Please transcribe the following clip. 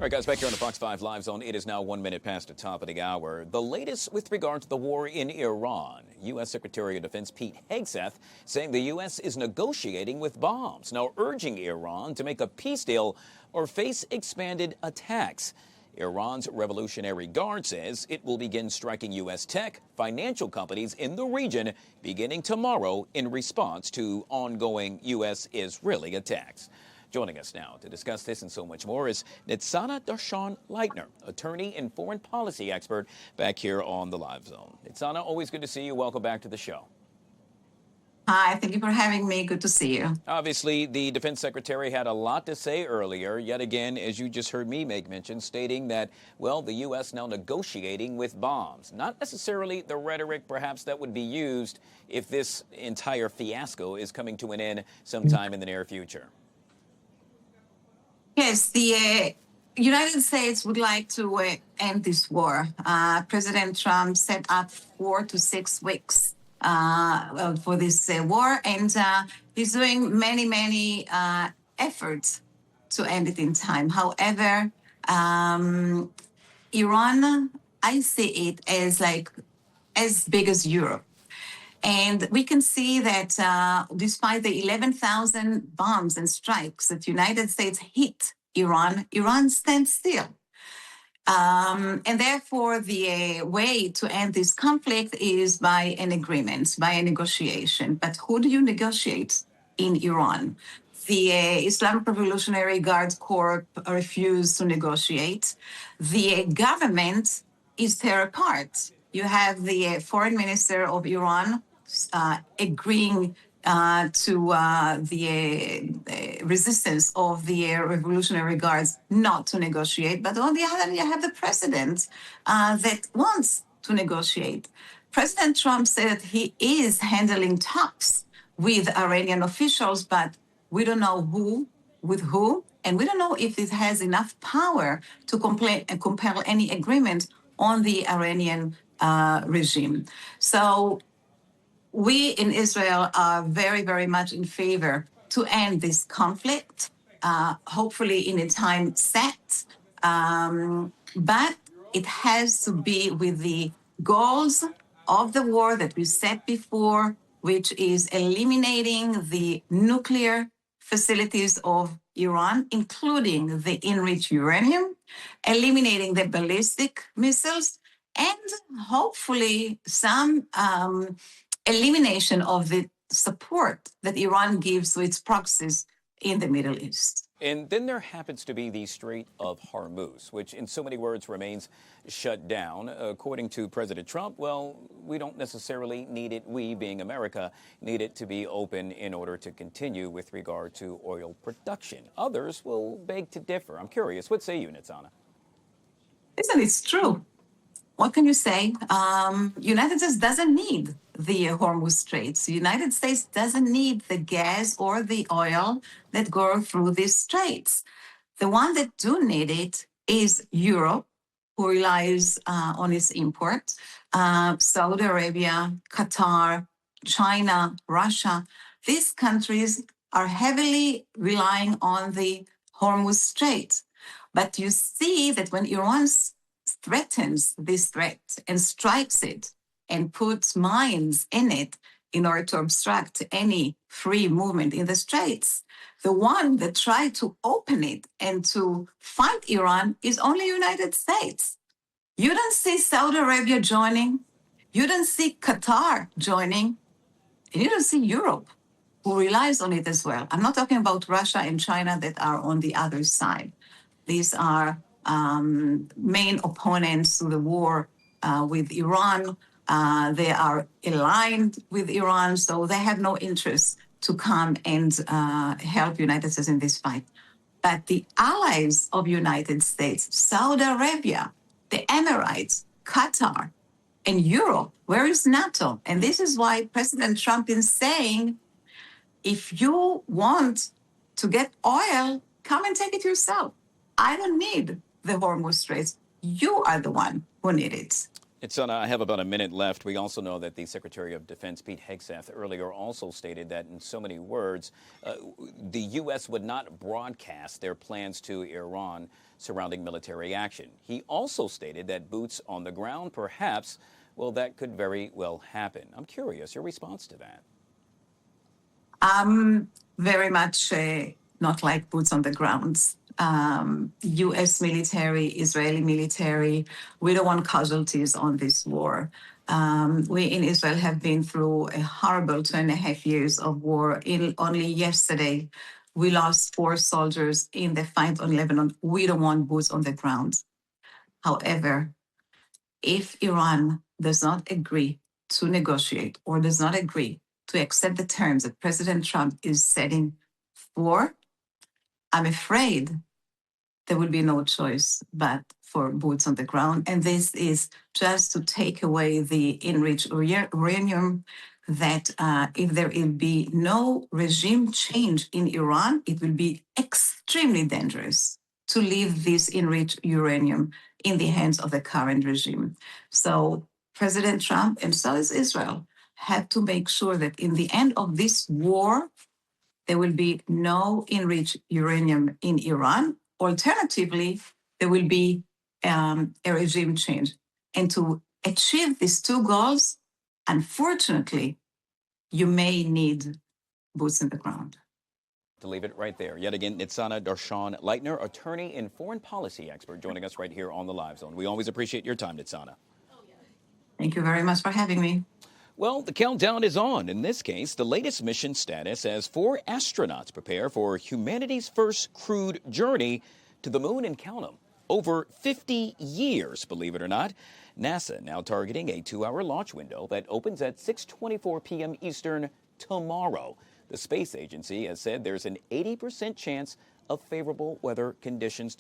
right, guys, back here on the Fox 5 Live Zone. It is now 1 minute past the top of the hour. The latest with regard to the war in Iran. U.S. Secretary of Defense Pete Hegseth saying the U.S. is negotiating with bombs, now urging Iran to make a peace deal or face expanded attacks. Iran's Revolutionary Guard says it will begin striking U.S. tech, financial companies in the region beginning tomorrow in response to ongoing U.S.-Israeli attacks. Joining us now to discuss this and so much more is Nitsana Darshan-Leitner, attorney and foreign policy expert back here on the Live Zone. Nitsana, always good to see you. Welcome back to the show. Hi, thank you for having me. Good to see you. Obviously, the defense secretary had a lot to say earlier, yet again, as you just heard me make mention, stating that, well, the U.S. now negotiating with bombs. Not necessarily the rhetoric, perhaps, that would be used if this entire fiasco is coming to an end sometime in the near future. Yes, the United States would like to end this war. President Trump set up 4 to 6 weeks for this war, and he's doing many efforts to end it in time. However, Iran, I see it as big as Europe. And we can see that despite the 11,000 bombs and strikes that the United States hit Iran, Iran stands still. And therefore, the way to end this conflict is by an agreement, by a negotiation. But who do you negotiate in Iran? The Islamic Revolutionary Guard Corps refused to negotiate. The government is tear apart. You have the foreign minister of Iran agreeing to the resistance of the Revolutionary Guards not to negotiate. But on the other hand, you have the president that wants to negotiate. President Trump said that he is handling talks with Iranian officials, but we don't know who, with who, and we don't know if it has enough power to compel any agreement on the Iranian regime. So we in Israel are very much in favor to end this conflict, hopefully in a time set, but it has to be with the goals of the war that we set before, which is eliminating the nuclear facilities of Iran, including the enriched uranium, eliminating the ballistic missiles, and hopefully some elimination of the support that Iran gives to its proxies in the Middle East. And then there happens to be the Strait of Hormuz, which in so many words remains shut down. According to President Trump, well, we don't necessarily need it, we being America, need it to be open in order to continue with regard to oil production. Others will beg to differ. I'm curious, what say you, Nitsana? Listen, it's true. What can you say? United States doesn't need the Hormuz Straits. The United States doesn't need the gas or the oil that go through these straits. The one that do need it is Europe, who relies on its imports. Saudi Arabia, Qatar, China, Russia. These countries are heavily relying on the Hormuz Strait. But you see that when Iran threatens this threat and strikes it and puts mines in it in order to obstruct any free movement in the straits, the one that tried to open it and to fight Iran is only United States. You don't see Saudi Arabia joining, you don't see Qatar joining, and you don't see Europe, who relies on it as well. I'm not talking about Russia and China that are on the other side. These are main opponents to the war with Iran. They are aligned with Iran, so they have no interest to come and help United States in this fight. But the allies of United States, Saudi Arabia, the Emirates, Qatar, and Europe, where is NATO? And this is why President Trump is saying, if you want to get oil, come and take it yourself. I don't need the Hormuz Straits. You are the one who need it. Nitsana, I have about a minute left. We also know that the Secretary of Defense, Pete Hegseth, earlier also stated that in so many words, the U.S. would not broadcast their plans to Iran surrounding military action. He also stated that boots on the ground, perhaps, well, that could very well happen. I'm curious, your response to that? Very much not like boots on the ground. U.S. military, Israeli military, we don't want casualties on this war. We in Israel have been through a horrible 2.5 years of war. Only yesterday, we lost 4 soldiers in the fight on Lebanon. We don't want boots on the ground. However, if Iran does not agree to negotiate or does not agree to accept the terms that President Trump is setting for, I'm afraid there will be no choice but for boots on the ground. And this is just to take away the enriched uranium that if there will be no regime change in Iran, it will be extremely dangerous to leave this enriched uranium in the hands of the current regime. So President Trump and so is Israel have to make sure that in the end of this war, there will be no enriched uranium in Iran. Alternatively, there will be a regime change. And to achieve these 2 goals, unfortunately, you may need boots in the ground. To leave it right there. Yet again, Nitsana Darshan-Leitner, attorney and foreign policy expert, joining us right here on the Live Zone. We always appreciate your time, Nitsana. Thank you very much for having me. Well, the countdown is on. In this case, the latest mission status as 4 astronauts prepare for humanity's first crewed journey to the moon, and count 'em, over 50 years, believe it or not. NASA now targeting a 2-hour launch window that opens at 6:24 p.m. Eastern tomorrow. The space agency has said there's an 80% chance of favorable weather conditions.